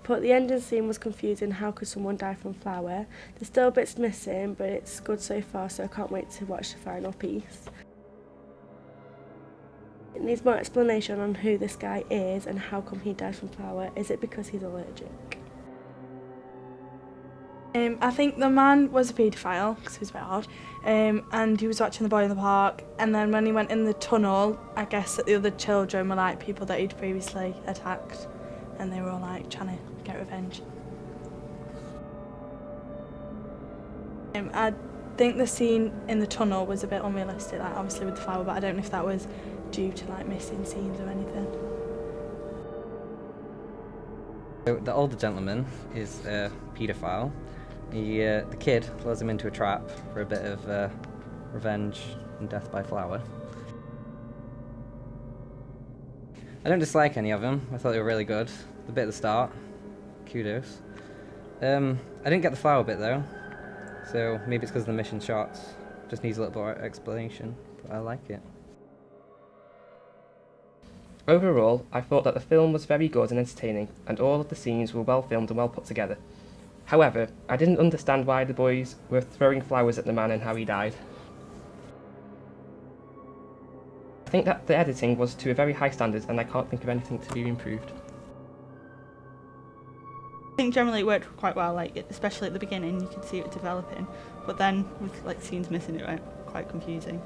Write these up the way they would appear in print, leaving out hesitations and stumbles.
But the ending scene was confusing. How could someone die from flour? There's still bits missing, but it's good so far, so I can't wait to watch the final piece. It needs more explanation on who this guy is and how come he died from flour. Is it because he's allergic? I think the man was a paedophile, because he was a bit odd, and he was watching the boy in the park, and then when he went in the tunnel, I guess that the other children were like people that he'd previously attacked, and they were all like trying to get revenge. I think the scene in the tunnel was a bit unrealistic, like obviously with the flower, but I don't know if that was due to like missing scenes or anything. So the older gentleman is a paedophile. The kid lures him into a trap for a bit of revenge and death by flour. I don't dislike any of them. I thought they were really good. The bit at the start, kudos. I didn't get the flower bit though, so maybe it's because of the mission shots. Just needs a little more explanation, but I like it. Overall, I thought that the film was very good and entertaining, and all of the scenes were well filmed and well put together. However, I didn't understand why the boys were throwing flowers at the man and how he died. I think that the editing was to a very high standard, and I can't think of anything to be improved. I think generally it worked quite well, like especially at the beginning you could see it developing, but then with like scenes missing it went quite confusing.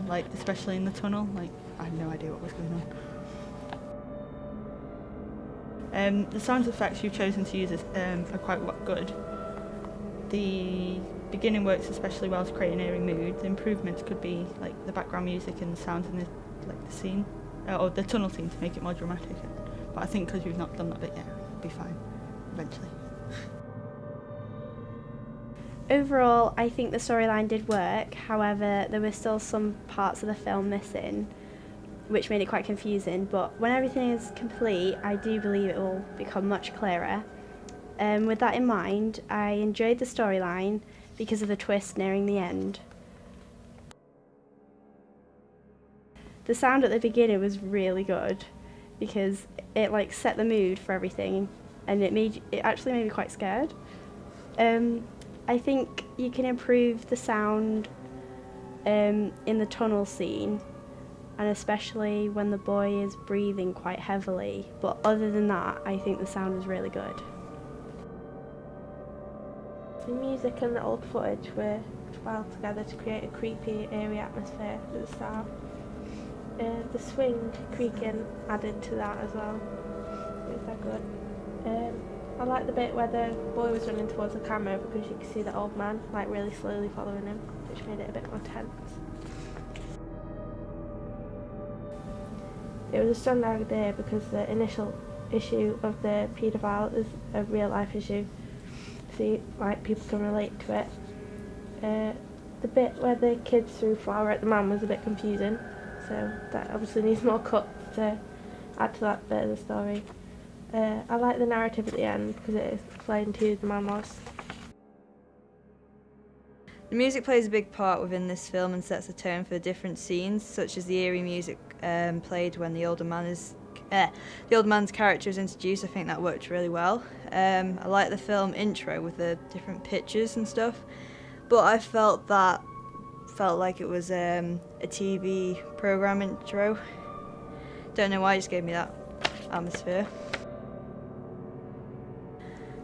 Like especially in the tunnel, like I had no idea what was going on. The sound effects you've chosen to use are quite good. The beginning works especially well to create an eerie mood. The improvements could be like the background music and the sounds in the scene, or the tunnel scene to make it more dramatic. But I think because we've not done that bit yet, it'll be fine eventually. Overall, I think the storyline did work. However, there were still some parts of the film missing, which made it quite confusing, but when everything is complete, I do believe it will become much clearer. With that in mind, I enjoyed the storyline because of the twist nearing the end. The sound at the beginning was really good because it like set the mood for everything, and it actually made me quite scared. I think you can improve the sound in the tunnel scene, and especially when the boy is breathing quite heavily, but other than that, I think the sound was really good. The music and the old footage were well together to create a creepy, eerie atmosphere at the start. The swing creaking added to that as well. It was that good. I like the bit where the boy was running towards the camera because you could see the old man like really slowly following him, which made it a bit more tense. It was a strong idea because the initial issue of the paedophile is a real life issue. See, like people can relate to it. The bit where the kids threw flour at the man was a bit confusing, so that obviously needs more cuts to add to that bit of the story. I like the narrative at the end because it explained who the man was. The music plays a big part within this film and sets a tone for the different scenes, such as the eerie music played when the older man's character is introduced. I think that worked really well. I like the film intro with the different pictures and stuff, but I felt like it was a TV program intro. Don't know why, it just gave me that atmosphere.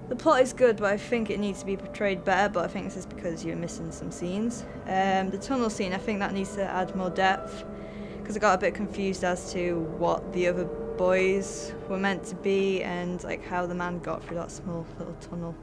The plot is good, but I think it needs to be portrayed better, but I think this is because you're missing some scenes. The tunnel scene, I think that needs to add more depth, because I got a bit confused as to what the other boys were meant to be and like how the man got through that small little tunnel.